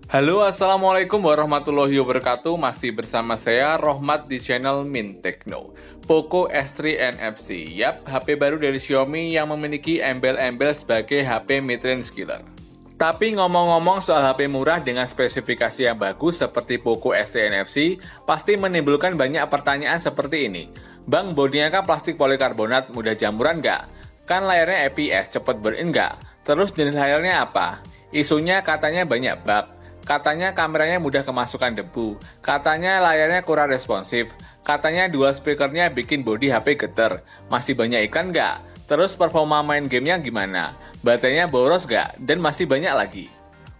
Halo, assalamualaikum warahmatullahi wabarakatuh. Masih bersama saya Rohmat di channel Min Techno. Poco S3 NFC, yap, HP baru dari Xiaomi yang memiliki embel-embel sebagai HP mid-range killer. Tapi ngomong-ngomong soal HP murah dengan spesifikasi yang bagus seperti Poco S3 NFC, pasti menimbulkan banyak pertanyaan seperti ini. Bang, bodinya kan plastik polikarbonat, mudah jamuran nggak? Kan layarnya IPS, cepet burn-in nggak? Terus jenis layarnya apa? Isunya katanya banyak bug. Katanya kameranya mudah kemasukan debu, katanya layarnya kurang responsif, katanya dual speakernya bikin bodi HP geter, masih banyak iklan nggak? Terus performa main gamenya gimana? Baterainya boros nggak? Dan masih banyak lagi.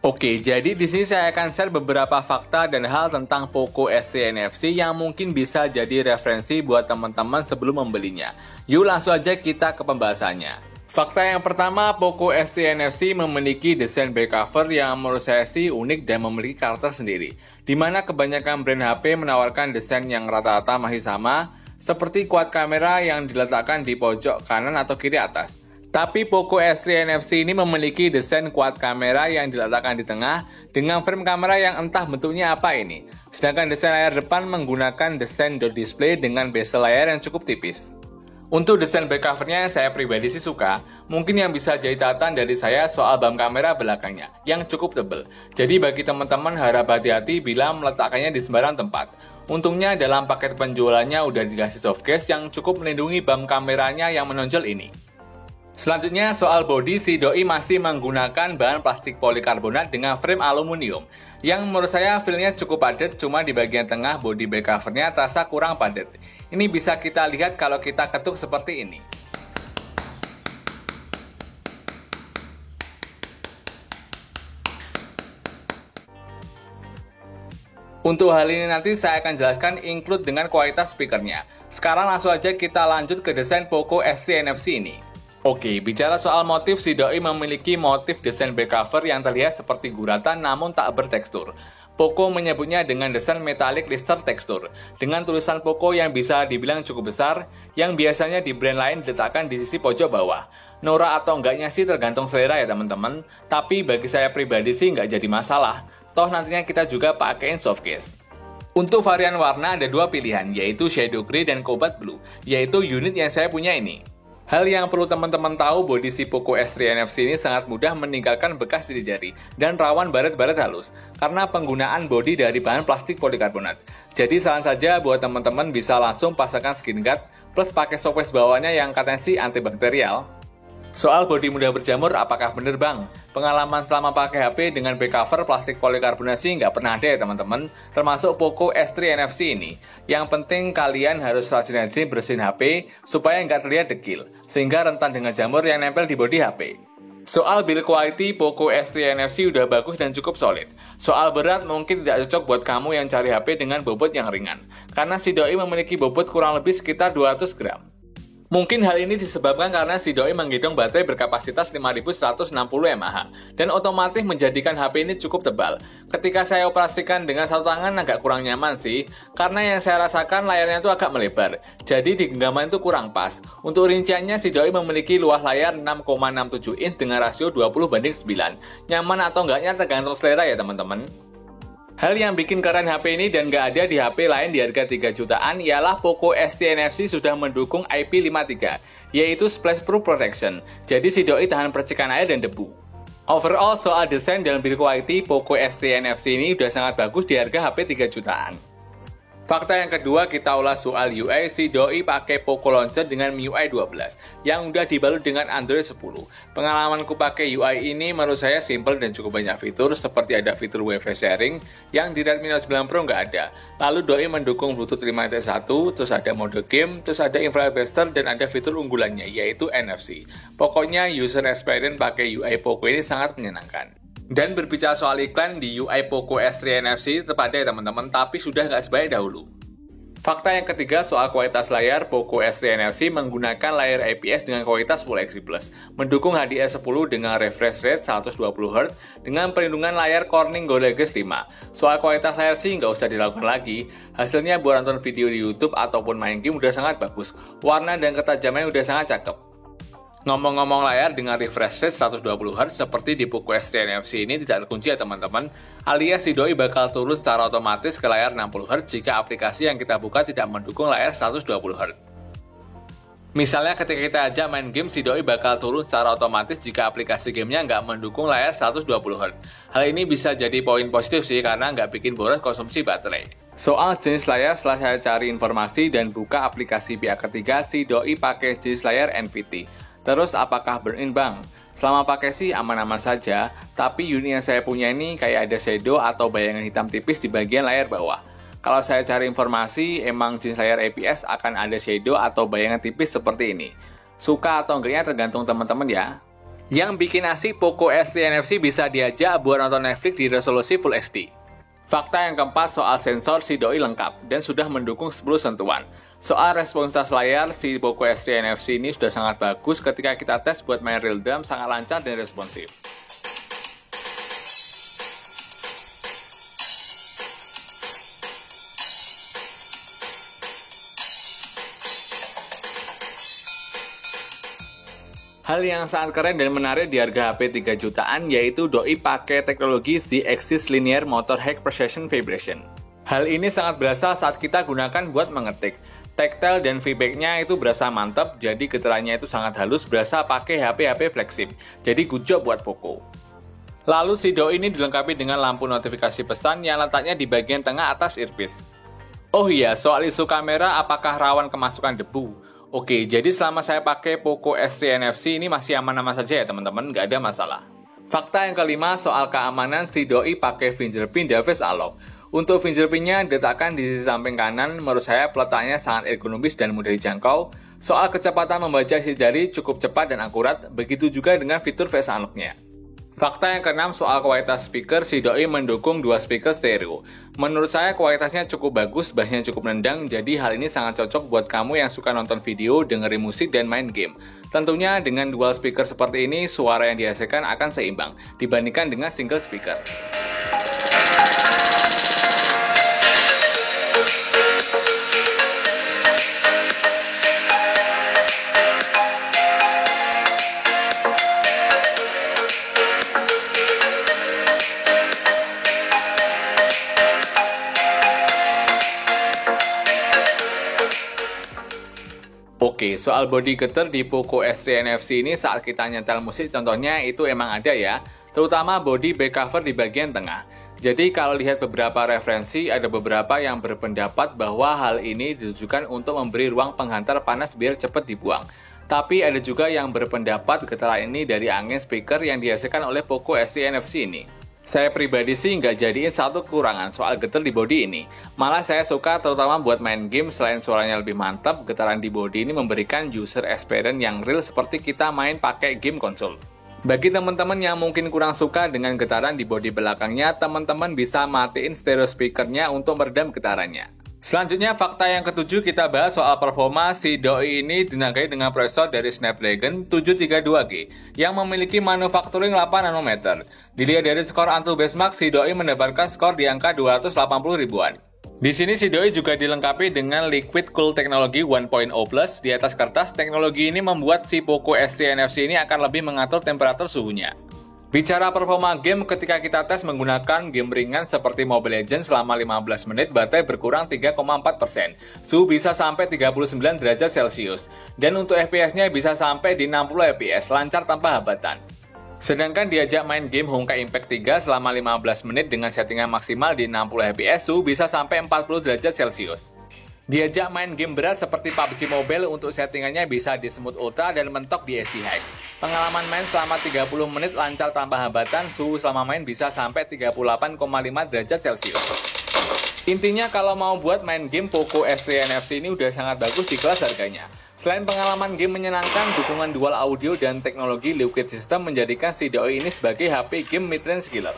Oke, jadi di sini saya akan share beberapa fakta dan hal tentang Poco S3 NFC yang mungkin bisa jadi referensi buat teman-teman sebelum membelinya. Yuk langsung aja kita ke pembahasannya. Fakta yang pertama, Poco S3 NFC memiliki desain back cover yang menurut saya sih unik dan memiliki karakter sendiri, di mana kebanyakan brand HP menawarkan desain yang rata-rata masih sama, seperti quad kamera yang diletakkan di pojok kanan atau kiri atas. Tapi Poco S3 NFC ini memiliki desain quad kamera yang diletakkan di tengah, dengan frame kamera yang entah bentuknya apa ini. Sedangkan desain layar depan menggunakan desain dot display dengan bezel layar yang cukup tipis. Untuk desain back covernya saya pribadi sih suka, mungkin yang bisa jadi catatan dari saya soal bump kamera belakangnya, yang cukup tebal. Jadi bagi teman-teman harap hati-hati bila meletakkannya di sembarang tempat. Untungnya dalam paket penjualannya udah dikasih softcase yang cukup melindungi bump kameranya yang menonjol ini. Selanjutnya soal bodi, si doi masih menggunakan bahan plastik polikarbonat dengan frame aluminium, yang menurut saya feel-nya cukup padat, cuma di bagian tengah bodi back covernya terasa kurang padat. Ini bisa kita lihat kalau kita ketuk seperti ini. Untuk hal ini nanti saya akan jelaskan include dengan kualitas speakernya. Sekarang langsung aja kita lanjut ke desain Poco S3 NFC ini. Oke, bicara soal motif, si doi memiliki motif desain back cover yang terlihat seperti guratan namun tak bertekstur. Poco menyebutnya dengan desain metallic lister tekstur, dengan tulisan Poco yang bisa dibilang cukup besar, yang biasanya di brand lain diletakkan di sisi pojok bawah. Norak atau enggaknya sih tergantung selera ya teman-teman, tapi bagi saya pribadi sih nggak jadi masalah, toh nantinya kita juga pakein softcase. Untuk varian warna ada dua pilihan, yaitu Shadow Grey dan Cobalt Blue, yaitu unit yang saya punya ini. Hal yang perlu teman-teman tahu, bodi si Poco S3 NFC ini sangat mudah meninggalkan bekas di jari dan rawan baret-baret halus karena penggunaan bodi dari bahan plastik polikarbonat. Jadi saran saja buat teman-teman bisa langsung pasangkan skin guard plus pakai softcase bawahnya yang katanya sih antibakterial. Soal bodi mudah berjamur, apakah bener bang? Pengalaman selama pakai HP dengan back cover plastik polikarbonat sih nggak pernah ada ya teman-teman, termasuk Poco S3 NFC ini. Yang penting kalian harus rajin-rajin bersihin HP supaya nggak terlihat dekil, sehingga rentan dengan jamur yang nempel di bodi HP. Soal build quality, Poco S3 NFC udah bagus dan cukup solid. Soal berat mungkin tidak cocok buat kamu yang cari HP dengan bobot yang ringan, karena si doi memiliki bobot kurang lebih sekitar 200 gram. Mungkin hal ini disebabkan karena si doi menghitung baterai berkapasitas 5160 mAh dan otomatis menjadikan HP ini cukup tebal. Ketika saya operasikan dengan satu tangan agak kurang nyaman sih, karena yang saya rasakan layarnya itu agak melebar, jadi di genggaman itu kurang pas. Untuk rinciannya si doi memiliki luas layar 6,67 inch dengan rasio 20:9. Nyaman atau enggaknya tergantung selera ya teman-teman. Hal yang bikin keren HP ini dan nggak ada di HP lain di harga 3 jutaan ialah Poco S3 NFC sudah mendukung IP53, yaitu Splash Proof Protection, jadi si doi tahan percikan air dan debu. Overall, soal desain dan build quality, Poco S3 NFC ini udah sangat bagus di harga HP 3 jutaan. Fakta yang kedua, kita ulas soal UI. Si doi pakai Poco Launcher dengan MIUI 12 yang udah dibalut dengan Android 10. Pengalamanku pakai UI ini menurut saya simple dan cukup banyak fitur, seperti ada fitur WiFi sharing yang di Redmi Note 9 Pro nggak ada. Lalu doi mendukung Bluetooth 5.1, terus ada mode game, terus ada infrared blaster dan ada fitur unggulannya yaitu NFC. Pokoknya user experience pakai UI Poco ini sangat menyenangkan. Dan berbicara soal iklan di UI Poco S3 NFC tetap ada ya teman-teman, tapi sudah nggak sebaik dahulu. Fakta yang ketiga soal kualitas layar, Poco S3 NFC menggunakan layar IPS dengan kualitas Full HD+, mendukung HDR10 dengan refresh rate 120Hz dengan perlindungan layar Corning Gorilla Glass 5. Soal kualitas layar sih nggak usah dilakukan lagi, hasilnya buat nonton video di YouTube ataupun main game udah sangat bagus, warna dan ketajamannya udah sangat cakep. Ngomong-ngomong layar dengan refresh rate 120Hz seperti di Poco S3 NFC ini tidak terkunci ya teman-teman, alias si doi bakal turun secara otomatis ke layar 60Hz jika aplikasi yang kita buka tidak mendukung layar 120Hz. Misalnya ketika kita ajak main game, si doi bakal turun secara otomatis jika aplikasi gamenya nggak mendukung layar 120Hz. Hal ini bisa jadi poin positif sih karena nggak bikin boros konsumsi baterai. Soal jenis layar, setelah saya cari informasi dan buka aplikasi pihak ketiga, si doi pakai jenis layar NVT. Terus apakah burn-in bang? Selama pakai sih aman-aman saja, tapi unit yang saya punya ini kayak ada shadow atau bayangan hitam tipis di bagian layar bawah. Kalau saya cari informasi, emang jenis layar IPS akan ada shadow atau bayangan tipis seperti ini. Suka atau enggaknya tergantung teman-teman ya. Yang bikin asik Poco S3 NFC bisa diajak buat nonton Netflix di resolusi Full HD. Fakta yang keempat soal sensor, si doi lengkap dan sudah mendukung 10 sentuhan. Soal responsivitas layar, si Poco S3 NFC ini sudah sangat bagus ketika kita tes buat main real time, sangat lancar dan responsif. Hal yang sangat keren dan menarik di harga HP 3 jutaan yaitu doi pakai teknologi Z-Axis Linear Motor High Precision Vibration. Hal ini sangat berasa saat kita gunakan buat mengetik. Tactile dan feedback-nya itu berasa mantap, jadi getarannya itu sangat halus, berasa pakai HP-HP flagship. Jadi good job buat Poco. Lalu si doi ini dilengkapi dengan lampu notifikasi pesan yang letaknya di bagian tengah atas earpiece. Oh iya, soal isu kamera apakah rawan kemasukan debu? Oke, jadi selama saya pakai Poco S3 NFC ini masih aman-aman saja ya teman-teman, nggak ada masalah. Fakta yang kelima soal keamanan, si doi pakai fingerprint device unlock. Untuk fingerprint-nya diletakkan di sisi samping kanan, menurut saya peletaknya sangat ergonomis dan mudah dijangkau. Soal kecepatan membaca isi jari cukup cepat dan akurat, begitu juga dengan fitur face unlock-nya. Fakta yang keenam soal kualitas speaker, si doi mendukung 2 speaker stereo. Menurut saya kualitasnya cukup bagus, bassnya cukup nendang, jadi hal ini sangat cocok buat kamu yang suka nonton video, dengerin musik, dan main game. Tentunya dengan dual speaker seperti ini, suara yang dihasilkan akan seimbang dibandingkan dengan single speaker. Oke, soal body getter di Poco S3 NFC ini saat kita nyetel musik contohnya itu emang ada ya, terutama body back cover di bagian tengah. Jadi kalau lihat beberapa referensi, ada beberapa yang berpendapat bahwa hal ini ditujukan untuk memberi ruang penghantar panas biar cepat dibuang. Tapi ada juga yang berpendapat getaran ini dari angin speaker yang dihasilkan oleh Poco S3 NFC ini. Saya pribadi sih nggak jadiin satu kekurangan soal getar di body ini. Malah saya suka terutama buat main game, selain suaranya lebih mantap, getaran di body ini memberikan user experience yang real seperti kita main pakai game konsol. Bagi teman-teman yang mungkin kurang suka dengan getaran di body belakangnya, teman-teman bisa matiin stereo speakernya untuk meredam getarannya. Selanjutnya, fakta yang ketujuh kita bahas soal performa. Si doi ini dinagai dengan prosesor dari Snapdragon 732G yang memiliki manufacturing 8 nanometer. Dilihat dari skor Antutu Benchmark, si doi mendapatkan skor di angka 280 ribuan. Di sini si doi juga dilengkapi dengan Liquid Cool Technology 1.0 Plus. Di atas kertas, teknologi ini membuat si Poco S3 NFC ini akan lebih mengatur temperatur suhunya. Bicara performa game, ketika kita tes menggunakan game ringan seperti Mobile Legends selama 15 menit, baterai berkurang 3,4%. Suhu bisa sampai 39 derajat Celcius. Dan untuk FPS-nya bisa sampai di 60 FPS, lancar tanpa hambatan. Sedangkan diajak main game Honkai Impact 3 selama 15 menit dengan settingan maksimal di 60 FPS, suhu bisa sampai 40 derajat Celcius. Diajak main game berat seperti PUBG Mobile, untuk settingannya bisa di Smooth Ultra dan mentok di SD High. Pengalaman main selama 30 menit lancar tanpa hambatan, suhu selama main bisa sampai 38,5 derajat Celcius. Intinya kalau mau buat main game, Poco S3 NFC ini udah sangat bagus di kelas harganya. Selain pengalaman game menyenangkan, dukungan dual audio dan teknologi Liquid System menjadikan si doi ini sebagai HP game mid-range killer.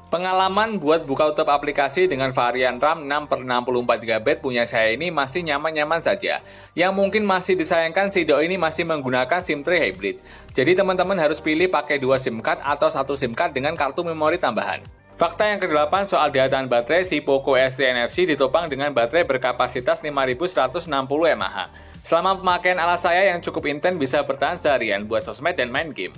Pengalaman buat buka tutup aplikasi dengan varian RAM 6/64GB punya saya ini masih nyaman-nyaman saja. Yang mungkin masih disayangkan, si doi ini masih menggunakan SIM tray hybrid. Jadi teman-teman harus pilih pakai 2 SIM card atau 1 SIM card dengan kartu memori tambahan. Fakta yang ke-8 soal daya tahan baterai, si Poco S3 NFC ditopang dengan baterai berkapasitas 5160 mAh. Selama pemakaian alat saya yang cukup intens bisa bertahan seharian buat sosmed dan main game.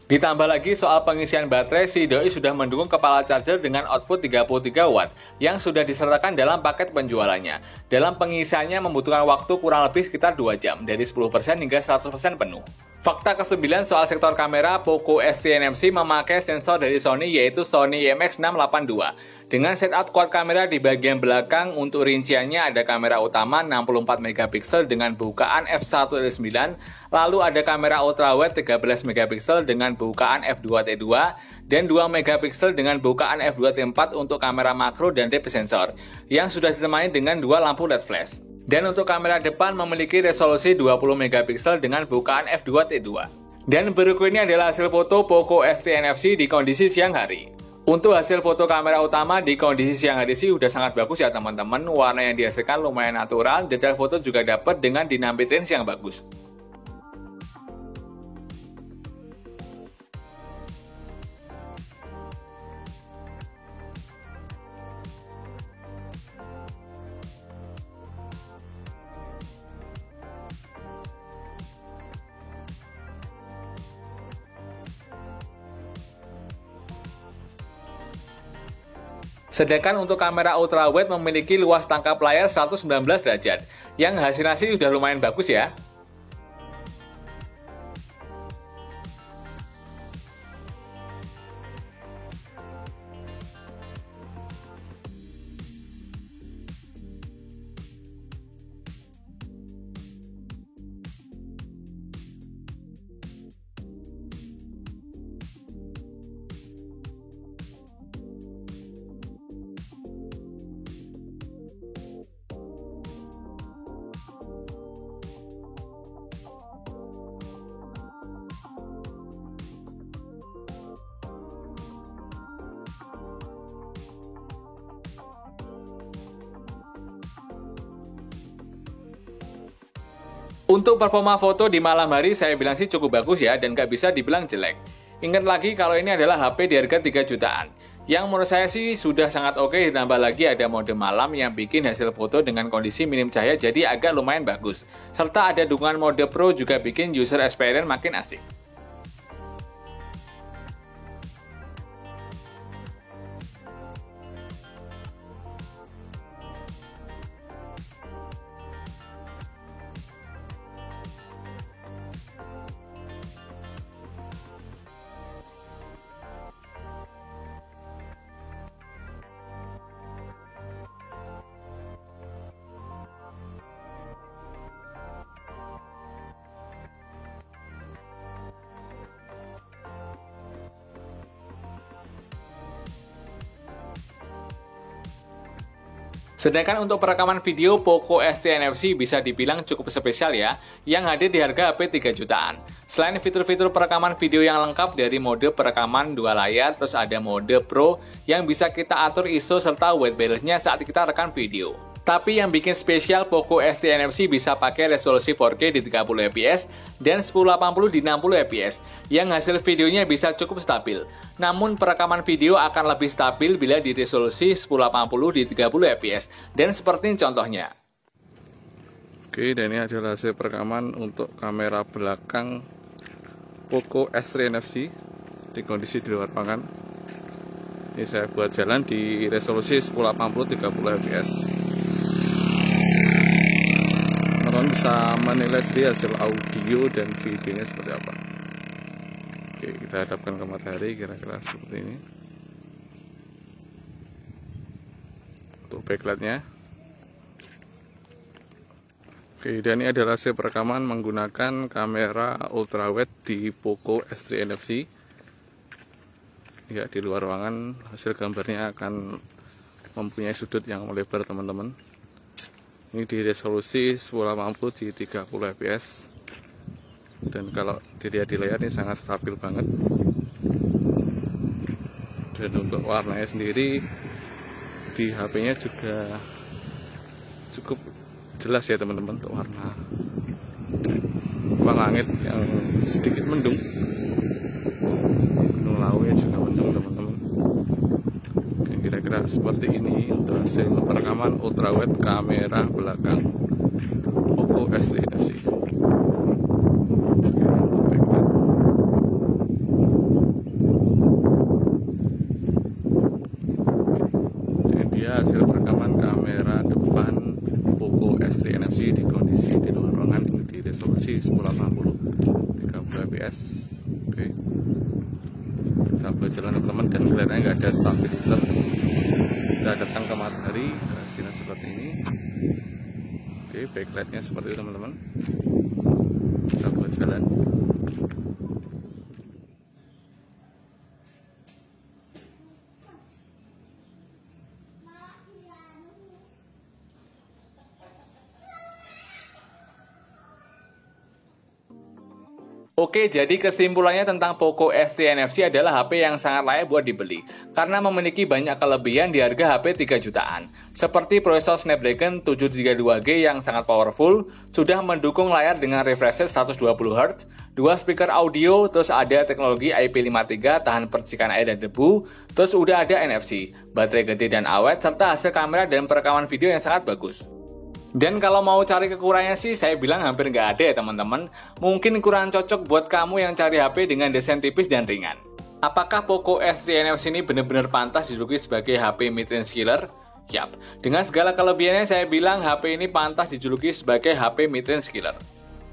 Ditambah lagi soal pengisian baterai, si doi sudah mendukung kepala charger dengan output 33 watt yang sudah disertakan dalam paket penjualannya. Dalam pengisiannya membutuhkan waktu kurang lebih sekitar 2 jam, dari 10% hingga 100% penuh. Fakta ke-9 soal sektor kamera, Poco S3 NFC memakai sensor dari Sony yaitu Sony IMX682. Dengan setup quad kamera di bagian belakang, untuk rinciannya ada kamera utama 64 megapiksel dengan bukaan f1.9, lalu ada kamera ultrawide 13 megapiksel dengan bukaan f2.2, dan 2 megapiksel dengan bukaan f2.4 untuk kamera makro dan depth sensor, yang sudah ditemani dengan 2 lampu LED flash. Dan untuk kamera depan memiliki resolusi 20 megapiksel dengan bukaan f2.2. Dan berikut ini adalah hasil foto Poco S3 NFC di kondisi siang hari. Untuk hasil foto kamera utama di kondisi siang hari sih udah sangat bagus ya teman-teman. Warna yang dihasilkan lumayan natural, detail foto juga dapat dengan dynamic range yang bagus. Sedangkan untuk kamera ultrawide memiliki luas tangkap layar 119 derajat, yang hasilnya sih udah lumayan bagus ya. Untuk performa foto di malam hari saya bilang sih cukup bagus ya dan nggak bisa dibilang jelek. Ingat lagi kalau ini adalah HP di harga 3 jutaan. Yang menurut saya sih sudah sangat oke, ditambah lagi ada mode malam yang bikin hasil foto dengan kondisi minim cahaya jadi agak lumayan bagus. Serta ada dukungan mode Pro juga bikin user experience makin asik. Sedangkan untuk perekaman video, Poco S3 NFC bisa dibilang cukup spesial ya, yang hadir di harga HP 3 jutaan. Selain fitur-fitur perekaman video yang lengkap dari mode perekaman 2 layar, terus ada mode Pro yang bisa kita atur ISO serta white balance-nya saat kita rekam video. Tapi yang bikin spesial Poco S3 NFC bisa pakai resolusi 4K di 30 fps dan 1080 di 60 fps, yang hasil videonya bisa cukup stabil. Namun perekaman video akan lebih stabil bila di resolusi 1080 di 30 fps, dan seperti ini contohnya. Oke, dan ini adalah hasil perekaman untuk kamera belakang Poco S3 NFC di kondisi di luar ruangan. Ini saya buat jalan di resolusi 1080 30 fps. Teman-teman bisa menilai sendiri hasil audio dan videonya seperti apa. Oke, kita hadapkan ke matahari kira-kira seperti ini. Untuk backlightnya. Oke, dan ini adalah hasil perekaman menggunakan kamera ultrawide di Poco S3 NFC. Ya, di luar ruangan hasil gambarnya akan mempunyai sudut yang melebar teman-teman. Ini di resolusi 1080 di 30 fps. Dan kalau dilihat di layar ini sangat stabil banget. Dan untuk warnanya sendiri di HP-nya juga cukup jelas ya teman-teman, untuk warna langit yang sedikit mendung. Gunung Lawu juga mendung teman-teman. kira-kira seperti ini untuk hasil perekaman ultrawide kamera belakang Poco S3 NFC. Ini dia hasil perekaman kamera depan Poco S3 NFC di kondisi di luar ruangan, ini di resolusi 1080 30 fps. Oke, sambil jalan teman-teman, dan kelihatannya nggak ada stabilizer. Kita datang ke matahari, hasilnya seperti ini. Oke, backlightnya seperti itu teman-teman. Kita buat jalan. Oke, jadi kesimpulannya tentang Poco S3 NFC adalah HP yang sangat layak buat dibeli karena memiliki banyak kelebihan di harga HP 3 jutaan. Seperti prosesor Snapdragon 732G yang sangat powerful, sudah mendukung layar dengan refresh rate 120Hz, 2 speaker audio, terus ada teknologi IP53 tahan percikan air dan debu, terus udah ada NFC, baterai gede dan awet, serta hasil kamera dan perekaman video yang sangat bagus. Dan kalau mau cari kekurangannya sih, saya bilang hampir nggak ada ya teman-teman. Mungkin kurang cocok buat kamu yang cari HP dengan desain tipis dan ringan. Apakah Poco S3 NFC ini benar-benar pantas dijuluki sebagai HP mid-range killer? Yap, dengan segala kelebihannya saya bilang HP ini pantas dijuluki sebagai HP mid-range killer.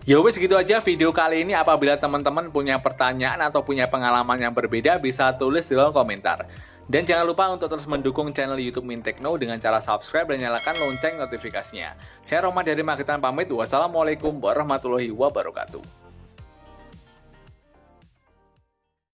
Ya wes, gitu aja video kali ini. Apabila teman-teman punya pertanyaan atau punya pengalaman yang berbeda, bisa tulis di kolom komentar. Dan jangan lupa untuk terus mendukung channel YouTube Mintekno dengan cara subscribe dan nyalakan lonceng notifikasinya. Saya Roma dari Magetan pamit. Wassalamualaikum warahmatullahi wabarakatuh.